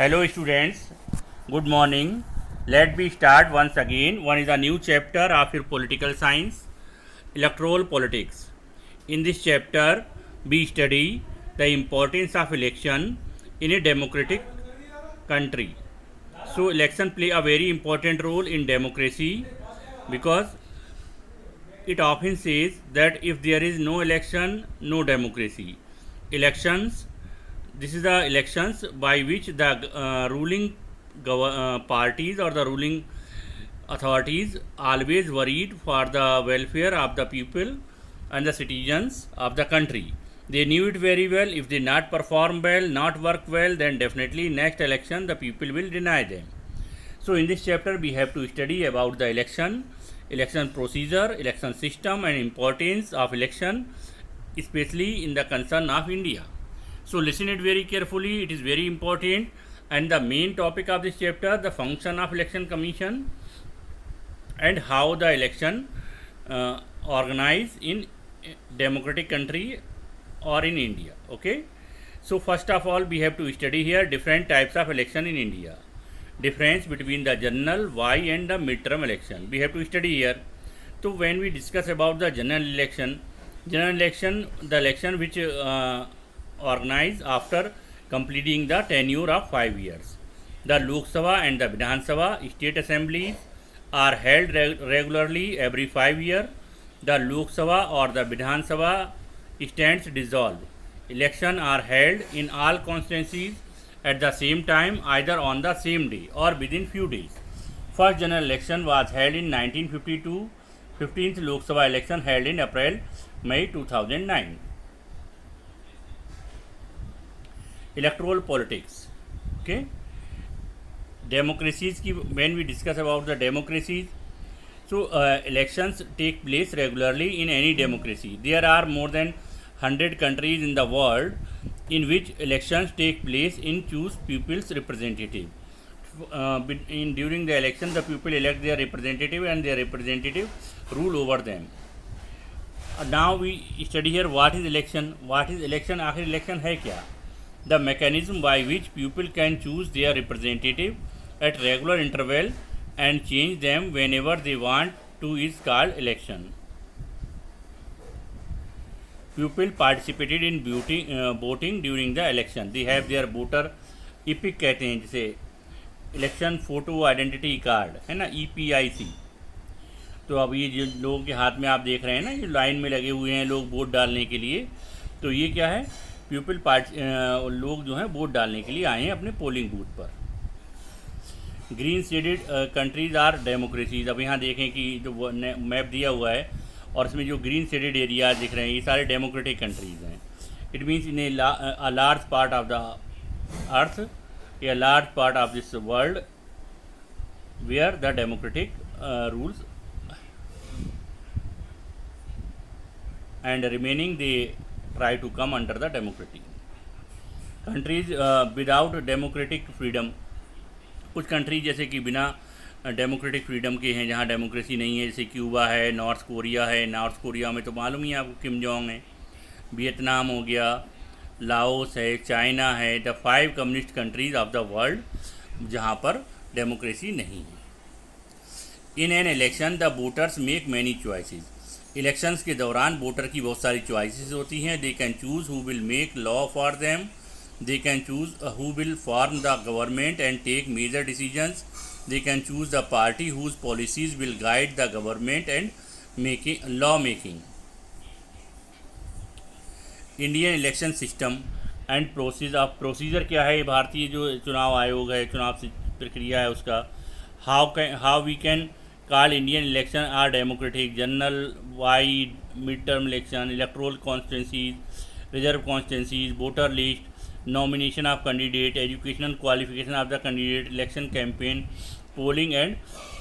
Hello students, good morning. Let me start once again. One is a new chapter of your political science, electoral politics. In this chapter, we study the importance of election in a democratic country. So election play a very important role in democracy because it often says that if there is no election, no democracy. Elections, this is the elections by which the ruling parties or the ruling authorities always worried for the welfare of the people and the citizens of the country. They knew it very well. If they not perform well, not work well, then definitely next election the people will deny them. So in this chapter we have to study about the election procedure, election system and importance of election, especially in the concern of India. So listen it very carefully, it is very important. And the main topic of this chapter, the function of election commission and how the election organized in democratic country or in India. Okay. So first of all we have to study here different types of election in India. Difference between the general, Y and the midterm election. We have to study here. So when we discuss about the general election, the election which organized after completing the tenure of 5 years. The Lok Sabha and the Vidhan Sabha state assemblies are held regularly every 5 years. The Lok Sabha or the Vidhan Sabha stands dissolved. Elections are held in all constituencies at the same time, either on the same day or within few days. First general election was held in 1952. 15th Lok Sabha election held in April-May 2009. Electoral politics. Okay. Democracies की when we discuss about the democracies, so elections take place regularly in any democracy. There are more than 100 countries in the world in which elections take place in choose people's representative. During the election, the people elect their representative and their representative rule over them. Now we study here what is election. What is election? आखिर election है क्या? The mechanism by which people can choose their representative at regular interval and change them whenever they want to is called election. People participated in voting during the election. They have their voter epic कहते हैं जिसे election photo identity card है ना, EPIC. तो अब ये जो लोगों के हाथ में आप देख रहे हैं ना, ये लाइन में लगे हुए हैं लोग वोट डालने के लिए. तो ये क्या है, लोग जो हैं वोट डालने के लिए आए हैं अपने पोलिंग बूथ पर. Green shaded countries are democracies. अब यहाँ देखें कि जो मैप दिया हुआ है और इसमें जो ग्रीन शेडेड एरियाज दिख रहे हैं ये सारे डेमोक्रेटिक कंट्रीज़ हैं. It means in a large part of the earth, a large part of this world where the democratic rules and remaining they try to come under the democratic countries without democratic freedom. कुछ country जैसे कि बिना democratic freedom के हैं, जहाँ democracy नहीं है, जैसे क्यूबा है, नॉर्थ कोरिया है. नॉर्थ कोरिया में तो मालूम ही है आपको किम जोंग है. वियतनाम हो गया, लाओस है, चाइना है. The 5 communist countries of the world जहाँ पर डेमोक्रेसी नहीं है. In an election the voters make many choices. Elections के दौरान वोटर की बहुत सारी चॉइसेस होती हैं. They can choose who will make law for them. They can choose who will form the government and take major decisions. They can choose the party whose policies will guide the government and law making. Indian election system and procedure क्या है, भारतीय जो चुनाव आयोग है, चुनाव प्रक्रिया है उसका. How we can call Indian election are democratic, general, wide, midterm election, electoral constituencies, reserve constituencies, voter list, nomination of candidate, educational qualification of the candidate, election campaign, polling and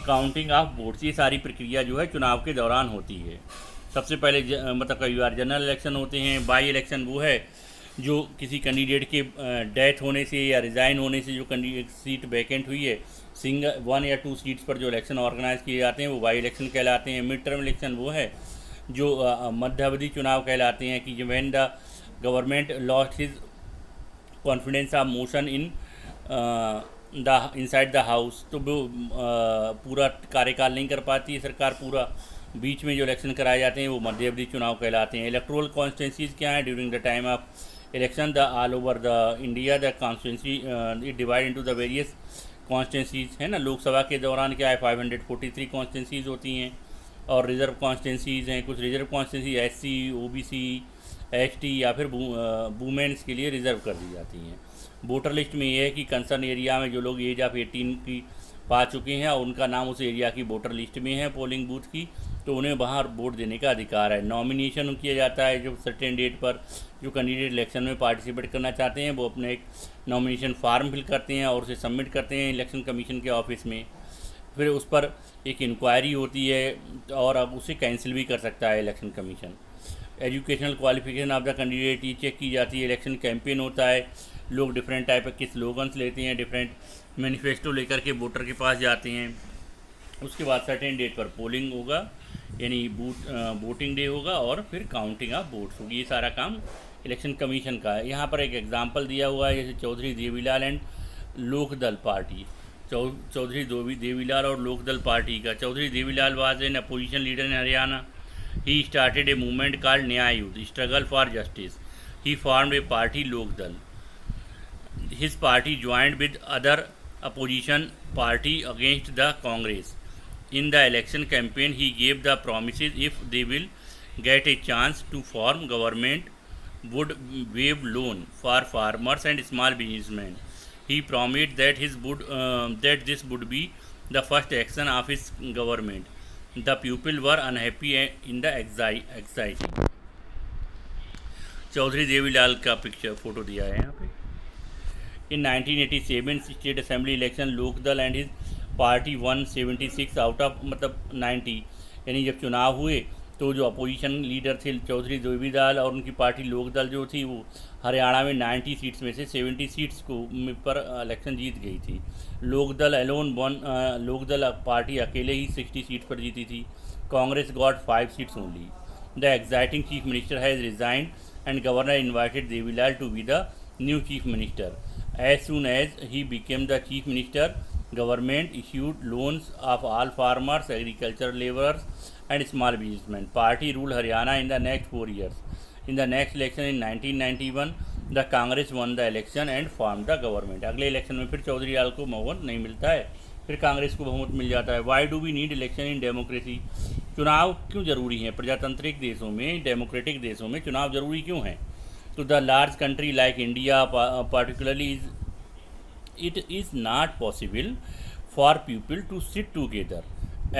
counting of votes. ये सारी प्रक्रिया जो है चुनाव के दौरान होती है. सबसे पहले मतलब कई बार जनरल इलेक्शन होते हैं. बाई इलेक्शन वो है जो किसी कैंडिडेट के डेथ होने से या रिज़ाइन होने से जो कैंडिडेट सीट वैकेंट हुई है, सिंगल 1 या 2 सीट्स पर जो इलेक्शन ऑर्गेनाइज किए जाते हैं वो बाई इलेक्शन कहलाते हैं. मिड टर्म इलेक्शन वो है जो मध्यावधि चुनाव कहलाते हैं कि when the government lost his confidence of motion in the inside the house, तो वो पूरा कार्यकाल नहीं कर पाती है सरकार पूरा। बीच में जो इलेक्शन कराए जाते हैं वो मध्यावधि चुनाव कहलाते हैं। इलेक्टोरल कॉन्स्टिट्यूंसीज क्या है? During the time of election the all over the India the constituency it divide into the various constituencies, है ना। लोकसभा के दौरान क्या है 543 कॉन्स्टिट्यूंसीज होती हैं, और रिजर्व कॉन्स्टिट्यूंसीज हैं कुछ। Reserve constituency SC, OBC, ST या फिर वुमेन्स के लिए रिजर्व कर दी जाती हैं। वोटर लिस्ट में ये है कि कंसर्न एरिया में जो लोग एज ऑफ 18 की पा चुके हैं और उनका नाम उस एरिया की वोटर लिस्ट में है पोलिंग बूथ की, तो उन्हें वहाँ वोट देने का अधिकार है। नॉमिनेशन किया जाता है जो सर्टेन डेट पर जो कैंडिडेट इलेक्शन में पार्टिसिपेट करना चाहते हैं वो अपने एक नॉमिनेशन फार्म फिल करते हैं और उसे सबमिट करते हैं इलेक्शन कमीशन के ऑफिस में। फिर उस पर एक इंक्वायरी होती है और अब उसे कैंसिल भी कर सकता है election commission. Educational qualification of the candidate ये चेक की जाती है। इलेक्शन कैंपेन होता है, लोग डिफरेंट टाइप के स्लोगन्स लेते हैं, डिफरेंट मैनिफेस्टो लेकर के वोटर के पास जाते हैं। उसके बाद सर्टेन डेट पर पोलिंग होगा, यानी वोटिंग डे होगा, और फिर काउंटिंग ऑफ वोट्स होगी। ये सारा काम इलेक्शन कमीशन का है। यहाँ पर एक एग्जांपल दिया हुआ है, जैसे चौधरी देवीलाल एंड लोकदल पार्टी। चौधरी देवीलाल और लोकदल पार्टी का। Chaudhary Devi Lal was an opposition leader in Haryana. He started a movement called Nyay Yudh struggle for justice. He formed a party Lok Dal. His party joined with other opposition party against the Congress. In the election campaign, he gave the promises if they will get a chance to form government, would waive loan for farmers and small businessmen. He promised that that this would be the first action of his government. The people were unhappy in the anxiety. Chaudhary Devi Lal का picture photo दिया है यहाँ पे। In 1987 state assembly election Lok Dal and his party 176 out of 90, यानी जब चुनाव हुए तो जो अपोजिशन लीडर थे चौधरी देवीलाल और उनकी पार्टी लोकदल जो थी वो हरियाणा में 90 सीट्स में से 70 सीट्स को पर इलेक्शन जीत गई थी। लोकदल पार्टी अकेले ही 60 सीट पर जीती थी। Congress got 5 seats only. The existing chief minister has resigned and governor invited Devi Lal to be the new chief minister. As soon as he became the chief minister, government issued loans of all farmers, agricultural laborers and small businessmen. Party ruled Haryana in the next 4 years. In the next election in 1991, the Congress won the election and formed the government. अगले election में फिर चौधरी लाल को बहुमत नहीं मिलता है, फिर कांग्रेस को बहुमत मिल जाता है। Why do we need election in democracy? चुनाव क्यों ज़रूरी हैं? प्रजातांत्रिक देशों में, डेमोक्रेटिक देशों में चुनाव ज़रूरी क्यों हैं? To the large country like India particularly it is not possible for people to sit together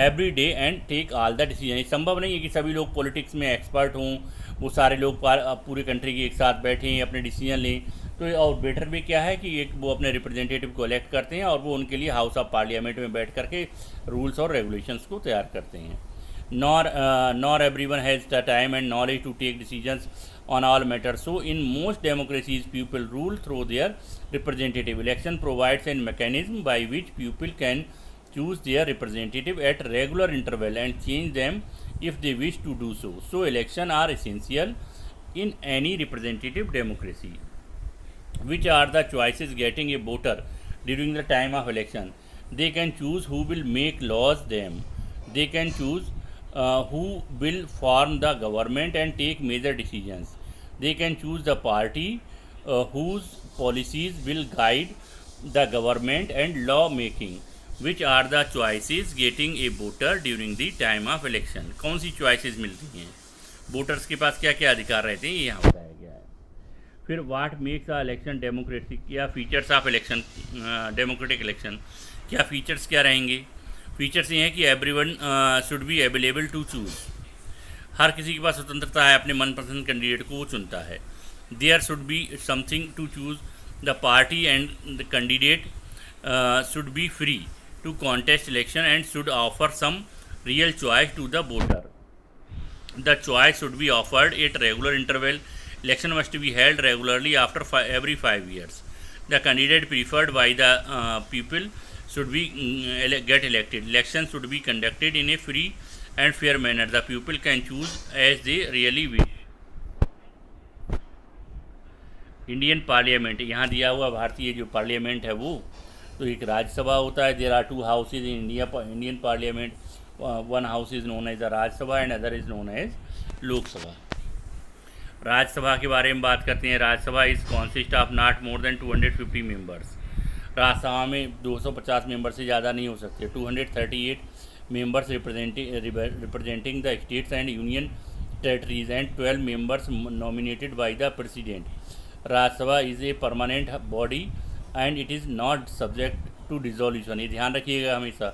every day and take all the decision। संभव नहीं है कि सभी लोग पॉलिटिक्स में एक्सपर्ट हों, वो सारे लोग पूरे कंट्री के एक साथ बैठें अपने डिसीजन लें। तो और बेटर भी क्या है कि एक वो अपने रिप्रेजेंटेटिव को इलेक्ट करते हैं और वो उनके लिए हाउस ऑफ पार्लियामेंट में बैठ करके रूल्स और रेगुलेशंस को तैयार करते हैं। nor everyone has the time and knowledge to take decisions on all matters. So in most democracies, people rule through their representative. Election provides a mechanism by which people can choose their representative at regular interval and change them if they wish to do so. So elections are essential in any representative democracy. Which are the choices getting a voter during the time of election? They can choose who will make laws them. They can choose who will form the government and take major decisions. They can choose the party whose policies will guide the government and law making. Which are the choices getting a voter during the time of election? कौन सी choices मिलती हैं voters के पास, क्या क्या अधिकार रहते हैं, ये यहाँ बताया गया है। फिर what makes a election democratic, क्या features of election democratic election, क्या फीचर्स क्या रहेंगे? फीचर्स ये हैं कि everyone should be available to choose, हर किसी के पास स्वतंत्रता है, अपने मनपसंद कैंडिडेट को वो चुनता है। There should be something to choose, the party and the candidate should be free to contest election and should offer some real choice to the voter. The choice should be offered at regular interval. Election must be held regularly after every 5 years. The candidate preferred by the people should be get elected. Elections should be conducted in a free and fair manner. The people can choose as they really wish. Indian parliament, यहाँ दिया हुआ भारतीय जो parliament है वो, तो एक राज्यसभा होता है। There are two houses in Indian parliament, one house is known as the Rajya Sabha and other is known as Lok Sabha. Rajya Sabha के बारे में बात करते हैं। Rajya Sabha is consist of not more than 250 members. Rajya Sabha में 250 मेंबर से ज़्यादा नहीं हो सकते। 238 members representing the states and union territories and 12 members nominated by the president. Rajya Sabha is a permanent body and it is not subject to dissolution. ये ध्यान रखिएगा हमेशा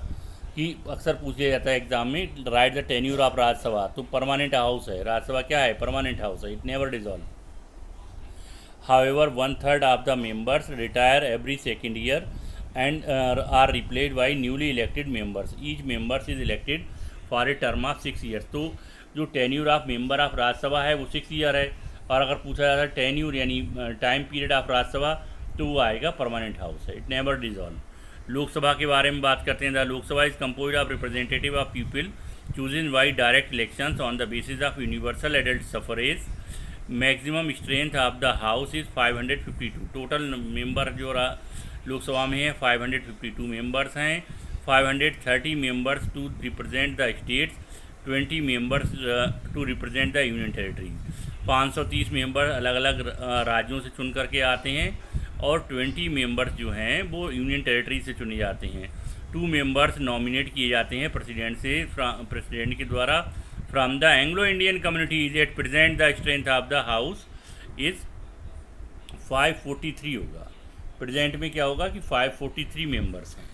कि अक्सर पूछ लिया जाता है एग्जाम में, right the tenure of Rajya Sabha, तो परमानेंट हाउस है राज्यसभा, क्या है, परमानेंट हाउस है, it never dissolve. However 1/3 of the members retire every second year and are replaced by newly elected members. Each member is elected for a term of 6 years. तो जो tenure of member of Rajya Sabha है वो 6 year है, और अगर पूछा जाता है टेन्यूर यानी टाइम पीरियड ऑफ राज्यसभा, तो वो आएगा परमानेंट हाउस है, इट नेवर डिसॉल्व। लोकसभा के बारे में बात करते हैं। The Lok Sabha is composed of representative of people chosen by direct elections on the basis of universal adult suffrage. Maximum strength of the house is 552। Total member जो लोकसभा में है 552 मेंबर्स हैं। 530 members to represent the states, 20 members to represent the union territory. 530 member अलग अलग राज्यों से चुन करके आते हैं, और 20 मेंबर्स जो हैं वो यूनियन टेरिटरी से चुने जाते हैं। 2 मेंबर्स नॉमिनेट किए जाते हैं प्रेसिडेंट के द्वारा from the Anglo Indian communities. At present the strength of the house is 543 होगा। प्रेजेंट में क्या होगा कि 543 मेंबर्स हैं।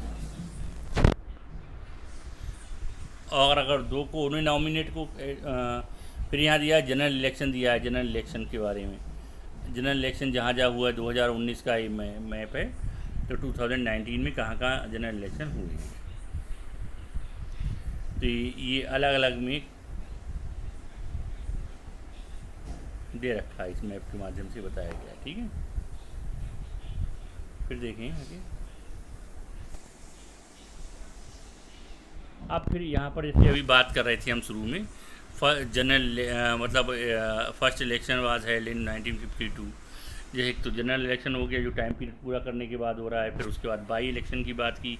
और अगर 2 को उन्हें नॉमिनेट को फिर यहाँ दिया है जनरल इलेक्शन, दिया है जनरल इलेक्शन के बारे में। जनरल इलेक्शन जहाँ जहाँ हुआ है 2019 का ये मैप है, तो 2019 में कहाँ कहाँ जनरल इलेक्शन हुए हैं, तो ये अलग अलग में दे रखा है, इस मैप के माध्यम से बताया गया। ठीक है, फिर देखें आगे। अब फिर यहाँ पर जैसे अभी बात कर रहे थे हम शुरू में, जनरल मतलब first election was held in 1952। जैसे एक तो जनरल इलेक्शन हो गया जो टाइम पीरियड पूरा करने के बाद हो रहा है। फिर उसके बाद बाई इलेक्शन की बात की।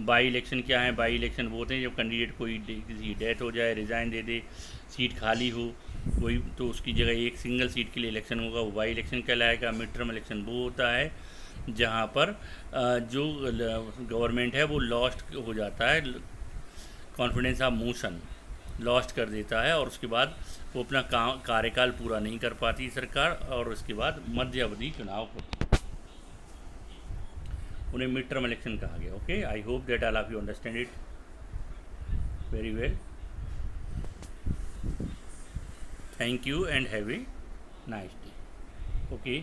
बाई इलेक्शन क्या है, बाई इलेक्शन वो होते हैं जब कैंडिडेट कोई किसी डेथ हो जाए, रिज़ाइन दे दे, सीट खाली हो कोई, तो उसकी जगह एक सिंगल सीट के लिए इलेक्शन होगा, वो बाई इलेक्शन कहलाएगा। मिड टर्म इलेक्शन वो होता है जहाँ पर जो गवर्नमेंट है वो लॉस्ट हो जाता है, कॉन्फिडेंस ऑफ मोशन लॉस्ट कर देता है, और उसके बाद वो अपना कार्यकाल पूरा नहीं कर पाती सरकार, और उसके बाद मध्य अवधि चुनाव होते हैं, उन्हें मिड टर्म इलेक्शन कहा गया। Okay, I hope that all of you understand it very well. Thank you and have a nice day. Okay.